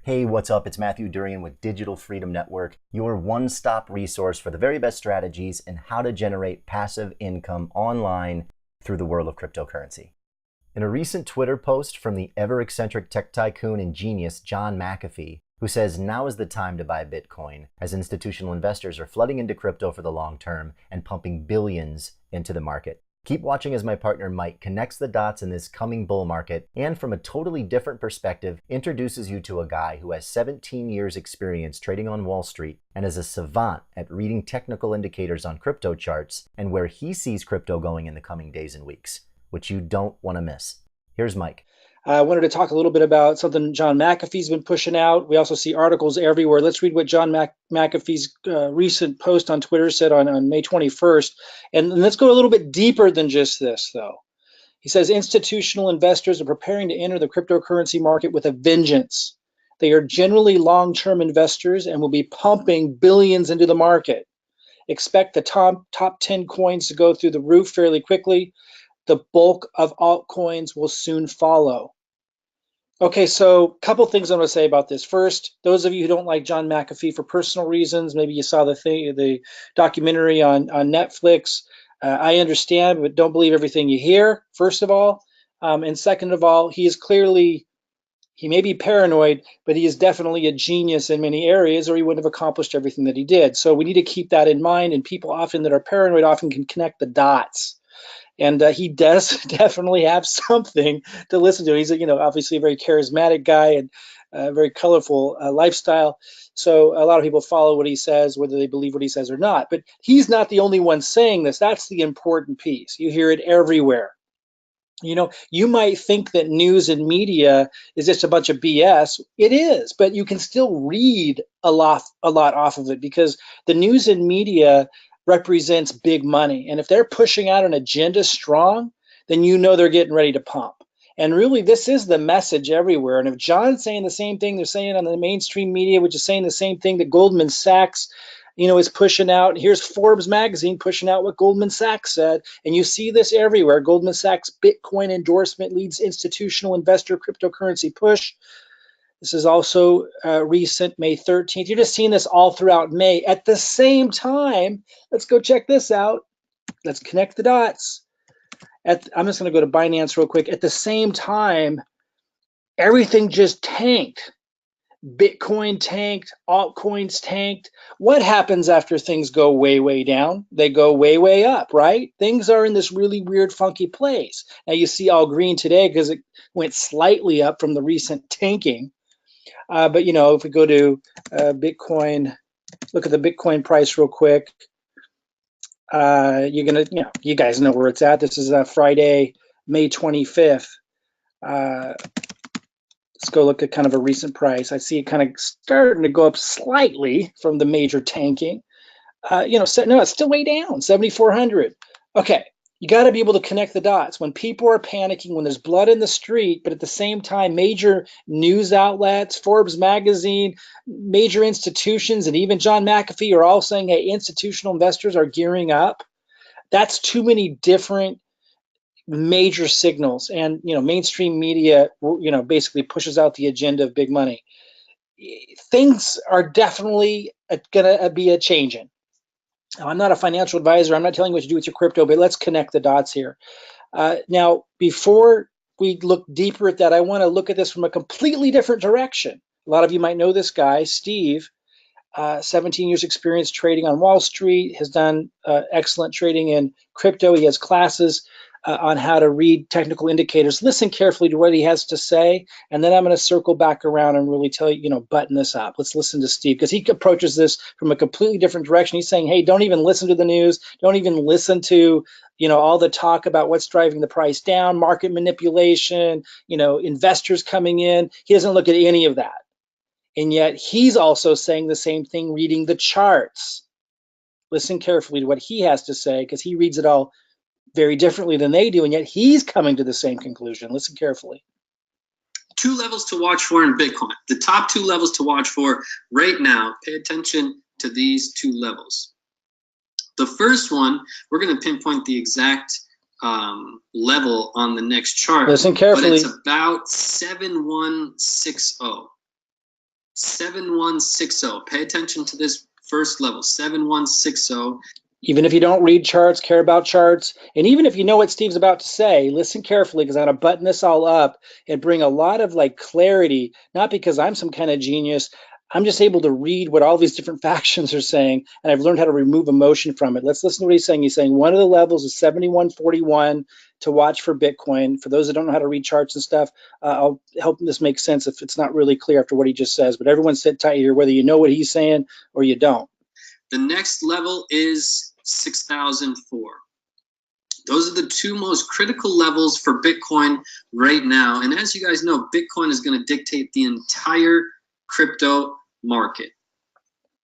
Hey, what's up? It's Matthew Durian with Digital Freedom Network, your one-stop resource for the very best strategies and how to generate passive income online through the world of cryptocurrency. In a recent Twitter post from the ever-eccentric tech tycoon and genius John McAfee, who says now is the time to buy Bitcoin, as institutional investors are flooding into crypto for the long term and pumping billions into the market. Keep watching as my partner Mike connects the dots in this coming bull market and from a totally different perspective introduces you to a guy who has 17 years experience trading on Wall Street and is a savant at reading technical indicators on crypto charts and where he sees crypto going in the coming days and weeks, which you don't want to miss. Here's Mike. I wanted to talk a little bit about something John McAfee's been pushing out. We also see articles everywhere. Let's read what John McAfee's recent post on Twitter said on May 21st. And let's go a little bit deeper than just this, though. He says institutional investors are preparing to enter the cryptocurrency market with a vengeance. They are generally long-term investors and will be pumping billions into the market. Expect the top 10 coins to go through the roof fairly quickly. The bulk of altcoins will soon follow. Okay, so a couple things I'm going to say about this. First, those of you who don't like John McAfee for personal reasons, maybe you saw the documentary on Netflix. I understand, but don't believe everything you hear, first of all. And second of all, he may be paranoid, but he is definitely a genius in many areas, or he wouldn't have accomplished everything that he did. So we need to keep that in mind, and people often that are paranoid often can connect the dots. And he does definitely have something to listen to. He's obviously a very charismatic guy and very colorful lifestyle. So a lot of people follow what he says, whether they believe what he says or not. But he's not the only one saying this. That's the important piece. You hear it everywhere. You might think that news and media is just a bunch of BS. It is, but you can still read a lot off of it because the news and media represents big money. And if they're pushing out an agenda strong, then they're getting ready to pump. And really, this is the message everywhere. And if John's saying the same thing they're saying on the mainstream media, which is saying the same thing that Goldman Sachs is pushing out. Here's Forbes magazine pushing out what Goldman Sachs said. And you see this everywhere. Goldman Sachs Bitcoin endorsement leads institutional investor cryptocurrency push. This is also recent, May 13th. You're just seeing this all throughout May. At the same time, let's go check this out. Let's connect the dots. I'm just going to go to Binance real quick. At the same time, everything just tanked. Bitcoin tanked, altcoins tanked. What happens after things go way, way down? They go way, way up, right? Things are in this really weird, funky place. Now you see all green today because it went slightly up from the recent tanking. But if we go to Bitcoin, look at the Bitcoin price real quick. You guys know where it's at. This is Friday, May 25th. Let's go look at kind of a recent price. I see it kind of starting to go up slightly from the major tanking. No, it's still way down, 7,400. Okay, you got to be able to connect the dots. When people are panicking, when there's blood in the street, but at the same time, major news outlets, Forbes magazine, major institutions, and even John McAfee are all saying, hey, institutional investors are gearing up. That's too many different major signals. And, mainstream media, basically pushes out the agenda of big money. Things are definitely going to be a changing. I'm not a financial advisor. I'm not telling you what to do with your crypto, but let's connect the dots here. Now, before we look deeper at that, I want to look at this from a completely different direction. A lot of you might know this guy, Steve, 17 years experience trading on Wall Street, has done excellent trading in crypto. He has classes on how to read technical indicators. Listen carefully to what he has to say, and then I'm going to circle back around and really tell you, button this up. Let's listen to Steve because he approaches this from a completely different direction. He's saying, hey, don't even listen to the news. Don't even listen to, all the talk about what's driving the price down, market manipulation, investors coming in. He doesn't look at any of that. And yet he's also saying the same thing, reading the charts. Listen carefully to what he has to say because he reads it all very differently than they do, and yet he's coming to the same conclusion. Listen carefully. Two levels to watch for in Bitcoin. The top two levels to watch for right now. Pay attention to these two levels. The first one, we're going to pinpoint the exact level on the next chart. Listen carefully. But it's about 7160. 7160. Pay attention to this first level, 7160. Even if you don't read charts, care about charts, and even if you know what Steve's about to say, listen carefully because I'm going to button this all up and bring a lot of like clarity, not because I'm some kind of genius. I'm just able to read what all these different factions are saying, and I've learned how to remove emotion from it. Let's listen to what he's saying. He's saying one of the levels is 7141 to watch for Bitcoin. For those that don't know how to read charts and stuff, I'll help this make sense if it's not really clear after what he just says. But everyone sit tight here, whether you know what he's saying or you don't. The next level is 6004. Those are the two most critical levels for Bitcoin right now. And as you guys know, Bitcoin is going to dictate the entire crypto market.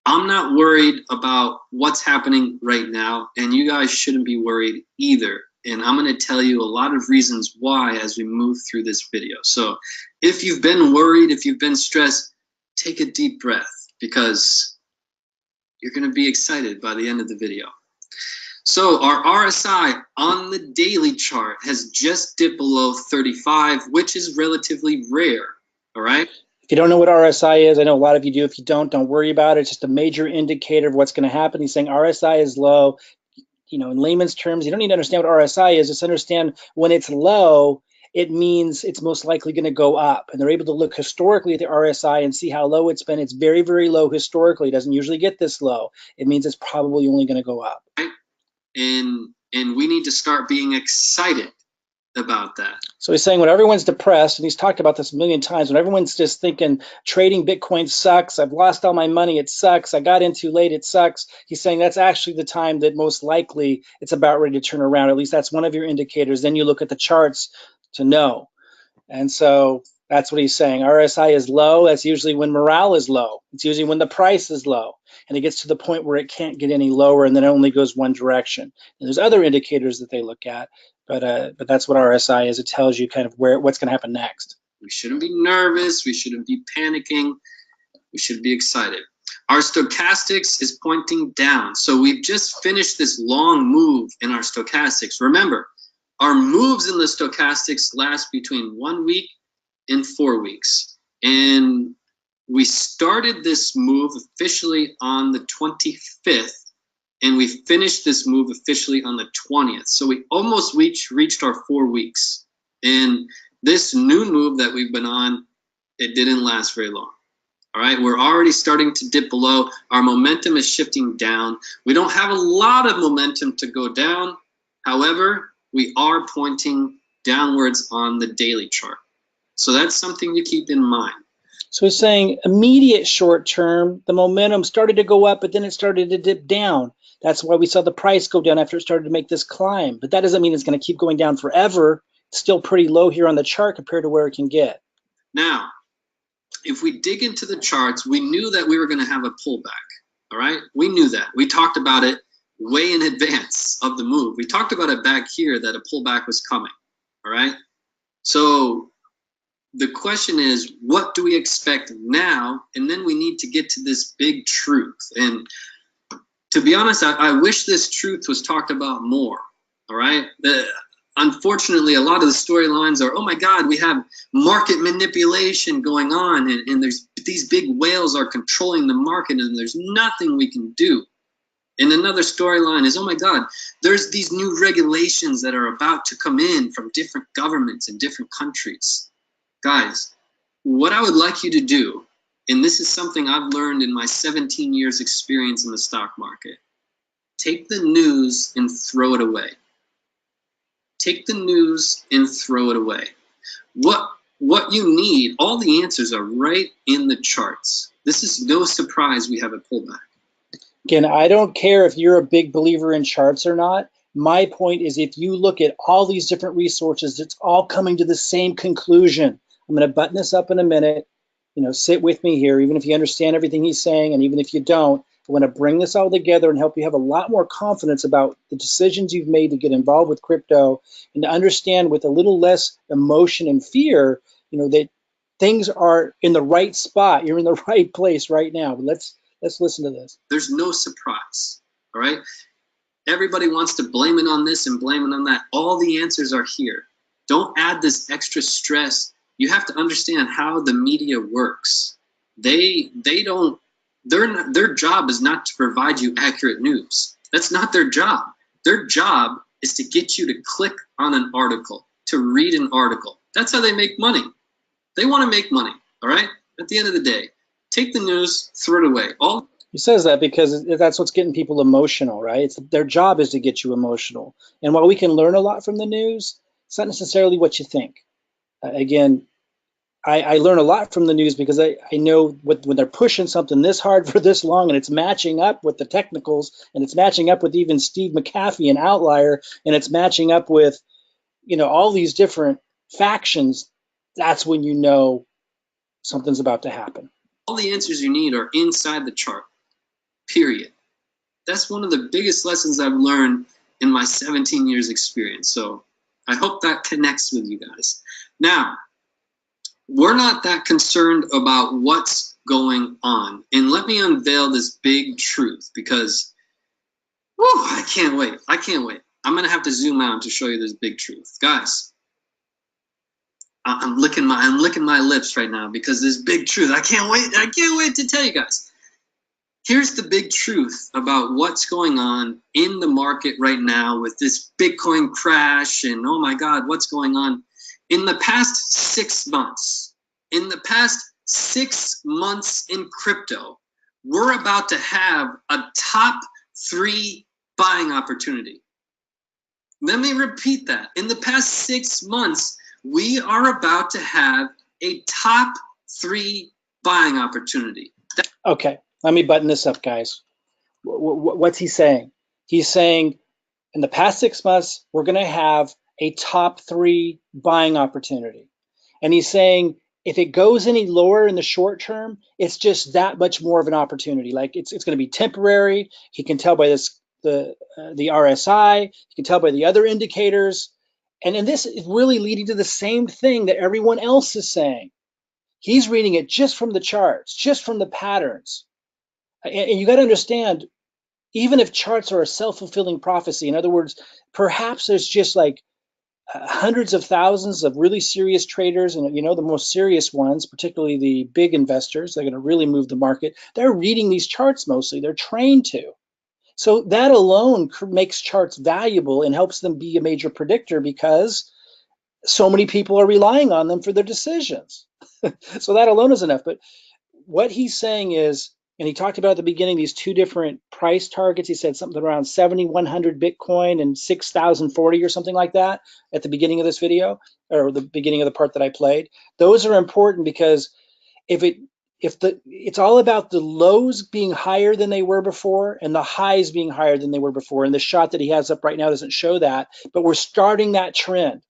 I'm not worried about what's happening right now, and you guys shouldn't be worried either. And I'm going to tell you a lot of reasons why as we move through this video. So if you've been worried, if you've been stressed, take a deep breath because you're going to be excited by the end of the video. So our RSI on the daily chart has just dipped below 35, which is relatively rare, all right? If you don't know what RSI is, I know a lot of you do. If you don't worry about it. It's just a major indicator of what's going to happen. He's saying RSI is low. You know, in layman's terms, you don't need to understand what RSI is. Just understand when it's low, it means it's most likely going to go up. And they're able to look historically at the RSI and see how low it's been. It's very, very low historically. It doesn't usually get this low. It means it's probably only going to go up. And we need to start being excited about that. So he's saying when everyone's depressed, and he's talked about this a million times, when everyone's just thinking trading Bitcoin sucks, I've lost all my money, it sucks, I got in too late, it sucks. He's saying that's actually the time that most likely it's about ready to turn around. At least that's one of your indicators. Then you look at the charts to know. And so that's what he's saying. RSI is low. That's usually when morale is low. It's usually when the price is low. And it gets to the point where it can't get any lower, and then it only goes one direction. And there's other indicators that they look at, but that's what RSI is. It tells you kind of what's going to happen next. We shouldn't be nervous. We shouldn't be panicking. We should be excited. Our stochastics is pointing down. So we've just finished this long move in our stochastics. Remember, our moves in the stochastics last between 1 week and 4 weeks. And we started this move officially on the 25th, and we finished this move officially on the 20th. So we almost reached our 4 weeks. And this new move that we've been on, it didn't last very long. All right, we're already starting to dip below. Our momentum is shifting down. We don't have a lot of momentum to go down. However, we are pointing downwards on the daily chart. So that's something to keep in mind. So he's saying immediate short term, the momentum started to go up, but then it started to dip down. That's why we saw the price go down after it started to make this climb. But that doesn't mean it's going to keep going down forever. It's still pretty low here on the chart compared to where it can get. Now, if we dig into the charts, we knew that we were going to have a pullback. All right, we knew that. We talked about it way in advance of the move. We talked about it back here that a pullback was coming. All right, so the question is, what do we expect now? And then we need to get to this big truth. And to be honest, I wish this truth was talked about more. All right. Unfortunately, a lot of the storylines are, oh my God, we have market manipulation going on, and there's these big whales are controlling the market, and there's nothing we can do. And another storyline is, oh my God, there's these new regulations that are about to come in from different governments in different countries. Guys, what I would like you to do, and this is something I've learned in my 17 years experience in the stock market, take the news and throw it away. Take the news and throw it away. What you need, all the answers are right in the charts. This is no surprise we have a pullback. Again, I don't care if you're a big believer in charts or not. My point is if you look at all these different resources, it's all coming to the same conclusion. I'm going to button this up in a minute. You know, sit with me here, even if you understand everything he's saying, and even if you don't. I want to bring this all together and help you have a lot more confidence about the decisions you've made to get involved with crypto, and to understand with a little less emotion and fear, you know, that things are in the right spot. You're in the right place right now. But let's listen to this. There's no surprise. All right. Everybody wants to blame it on this and blame it on that. All the answers are here. Don't add this extra stress. You have to understand how the media works. They don't. Their job is not to provide you accurate news. That's not their job. Their job is to get you to click on an article, to read an article. That's how they make money. They want to make money. All right. At the end of the day, take the news, throw it away. All He says that because that's what's getting people emotional, right? Their job is to get you emotional. And while we can learn a lot from the news, it's not necessarily what you think. Again, I learn a lot from the news because I know when they're pushing something this hard for this long and it's matching up with the technicals and it's matching up with even Steve McAfee, an outlier, and it's matching up with, all these different factions, that's when you know something's about to happen. All the answers you need are inside the chart, period. That's one of the biggest lessons I've learned in my 17 years experience. So I hope that connects with you guys. Now, we're not that concerned about what's going on. And let me unveil this big truth because I can't wait. I can't wait. I'm going to have to zoom out to show you this big truth. Guys, I'm licking my lips right now because this big truth. I can't wait to tell you guys. Here's the big truth about what's going on in the market right now with this Bitcoin crash and oh my God, what's going on? In the past 6 months, in crypto, we're about to have a top 3 buying opportunity. Let me repeat that. In the past 6 months, we are about to have a top 3 buying opportunity. Okay, let me button this up, guys. What's he saying? He's saying in the past 6 months, we're going to have a top 3 buying opportunity. And he's saying if it goes any lower in the short term, it's just that much more of an opportunity. Like it's going to be temporary. He can tell by the RSI. He can tell by the other indicators. And this is really leading to the same thing that everyone else is saying. He's reading it just from the charts, just from the patterns. And you got to understand, even if charts are a self-fulfilling prophecy, in other words, perhaps there's just like hundreds of thousands of really serious traders, and the most serious ones, particularly the big investors, they're going to really move the market. They're reading these charts mostly. They're trained to. So that alone makes charts valuable and helps them be a major predictor because so many people are relying on them for their decisions. So that alone is enough. But what he's saying is, and he talked about at the beginning these 2 different price targets. He said something around 7,100 Bitcoin and 6,040 or something like that at the beginning of this video, or the beginning of the part that I played. Those are important because it's all about the lows being higher than they were before and the highs being higher than they were before. And the shot that he has up right now doesn't show that, but we're starting that trend.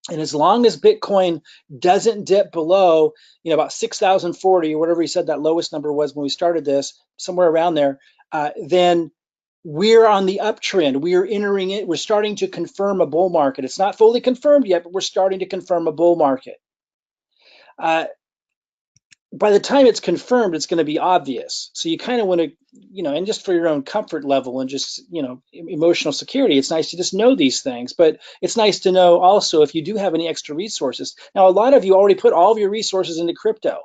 And as long as Bitcoin doesn't dip below, about 6,040 or whatever he said that lowest number was when we started this, somewhere around there, then we're on the uptrend. We are entering it. We're starting to confirm a bull market. It's not fully confirmed yet, but we're starting to confirm a bull market. By the time it's confirmed, it's going to be obvious. So you kind of want to, and just for your own comfort level and just, emotional security, it's nice to just know these things. But it's nice to know also if you do have any extra resources. Now, a lot of you already put all of your resources into crypto.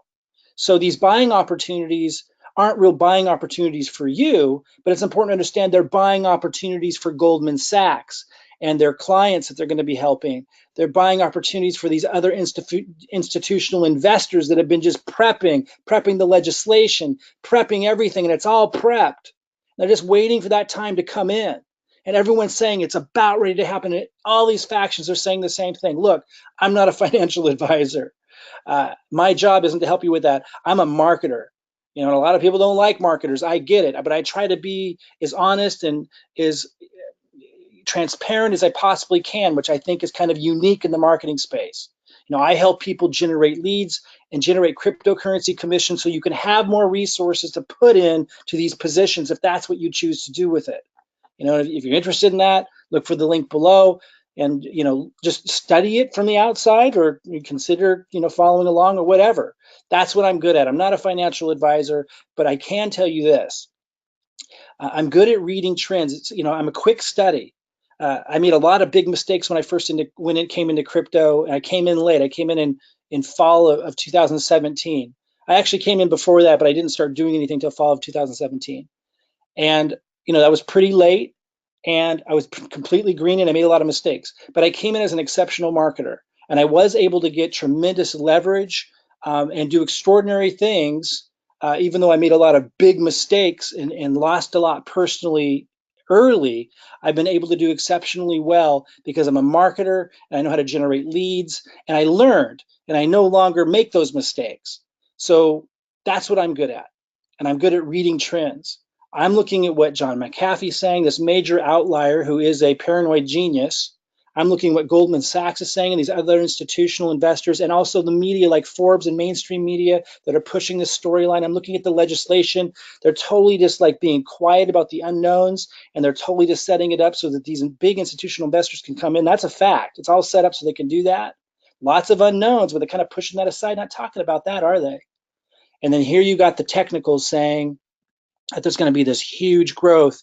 So these buying opportunities aren't real buying opportunities for you, but it's important to understand they're buying opportunities for Goldman Sachs and their clients that they're going to be helping. They're buying opportunities for these other institutional investors that have been just prepping the legislation, prepping everything, and it's all prepped. They're just waiting for that time to come in. And everyone's saying it's about ready to happen. And all these factions are saying the same thing. Look, I'm not a financial advisor. My job isn't to help you with that. I'm a marketer. And a lot of people don't like marketers. I get it, but I try to be as honest and as transparent as I possibly can, which I think is kind of unique in the marketing space. I help people generate leads and generate cryptocurrency commissions so you can have more resources to put in to these positions if that's what you choose to do with it. If you're interested in that, look for the link below and, just study it from the outside or consider, following along or whatever. That's what I'm good at. I'm not a financial advisor, but I can tell you this. I'm good at reading trends. I'm a quick study. I made a lot of big mistakes when I came into crypto, and I came in late. I came in fall of 2017. I actually came in before that, but I didn't start doing anything till fall of 2017. And that was pretty late, and I was completely green, and I made a lot of mistakes. But I came in as an exceptional marketer, and I was able to get tremendous leverage and do extraordinary things, even though I made a lot of big mistakes and lost a lot personally early. I've been able to do exceptionally well because I'm a marketer and I know how to generate leads, and I learned, and I no longer make those mistakes. So that's what I'm good at, and I'm good at reading trends. I'm looking at what John McAfee's saying, this major outlier who is a paranoid genius. I'm looking at what Goldman Sachs is saying and these other institutional investors, and also the media like Forbes and mainstream media that are pushing this storyline. I'm looking at the legislation. They're totally just like being quiet about the unknowns, and they're totally just setting it up so that these big institutional investors can come in. That's a fact. It's all set up so they can do that. Lots of unknowns, but they're kind of pushing that aside, not talking about that, are they? And then here you got the technicals saying that there's going to be this huge growth.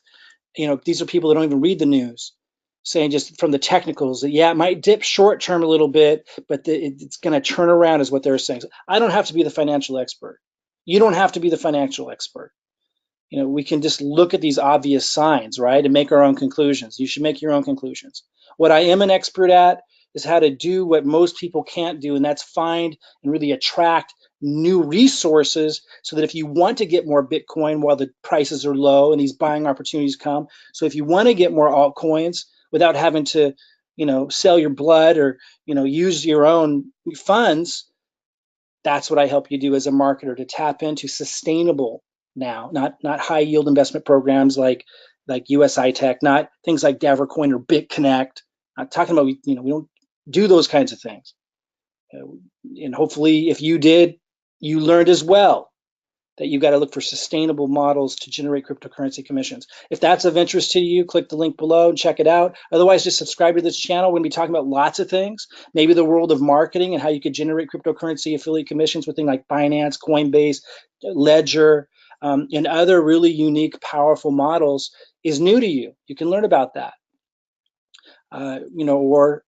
These are people that don't even read the news, saying just from the technicals that, yeah, it might dip short term a little bit, but it's going to turn around is what they're saying. So I don't have to be the financial expert. You don't have to be the financial expert. We can just look at these obvious signs, right, and make our own conclusions. You should make your own conclusions. What I am an expert at is how to do what most people can't do, and that's find and really attract new resources so that if you want to get more Bitcoin while the prices are low and these buying opportunities come, so if you want to get more altcoins without having to, sell your blood or, use your own funds, that's what I help you do as a marketer, to tap into sustainable now, not high yield investment programs like USI Tech, not things like Davercoin or BitConnect. I'm talking about, we don't do those kinds of things. And hopefully if you did, you learned as well that you've got to look for sustainable models to generate cryptocurrency commissions. If that's of interest to you, click the link below and check it out. Otherwise, just subscribe to this channel. We're going to be talking about lots of things, maybe the world of marketing and how you could generate cryptocurrency affiliate commissions with things like Binance, Coinbase, Ledger, and other really unique, powerful models is new to you. You can learn about that. Or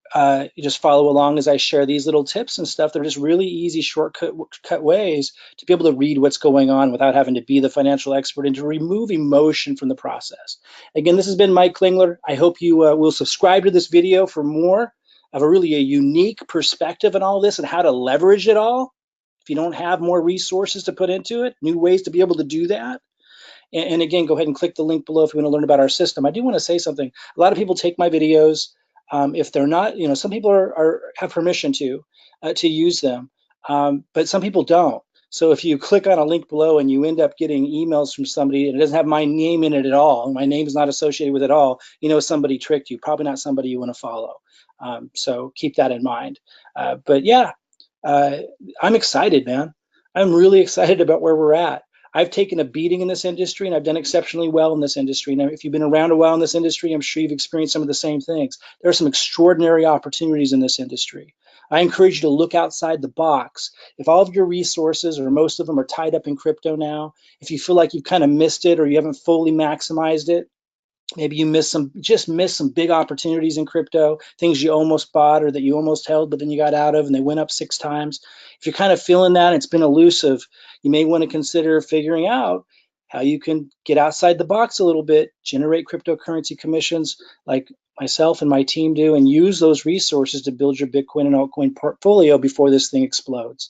you just follow along as I share these little tips and stuff. They're just really easy, shortcut ways to be able to read what's going on without having to be the financial expert and to remove emotion from the process. Again, this has been Mike Klingler. I hope you will subscribe to this video for more of a unique perspective on all this and how to leverage it all. If you don't have more resources to put into it, new ways to be able to do that. And again, go ahead and click the link below if you want to learn about our system. I do want to say something. A lot of people take my videos. If they're not, some people have permission to use them, but some people don't. So if you click on a link below and you end up getting emails from somebody and it doesn't have my name in it at all, my name is not associated with it at all, somebody tricked you. Probably not somebody you want to follow. So keep that in mind. But yeah, I'm excited, man. I'm really excited about where we're at. I've taken a beating in this industry and I've done exceptionally well in this industry. Now, if you've been around a while in this industry, I'm sure you've experienced some of the same things. There are some extraordinary opportunities in this industry. I encourage you to look outside the box. If all of your resources or most of them are tied up in crypto now, if you feel like you've kind of missed it or you haven't fully maximized it, maybe you missed some big opportunities in crypto, things you almost bought or that you almost held, but then you got out of and they went up 6 times. If you're kind of feeling that, it's been elusive, you may want to consider figuring out how you can get outside the box a little bit, generate cryptocurrency commissions like myself and my team do, and use those resources to build your Bitcoin and altcoin portfolio before this thing explodes.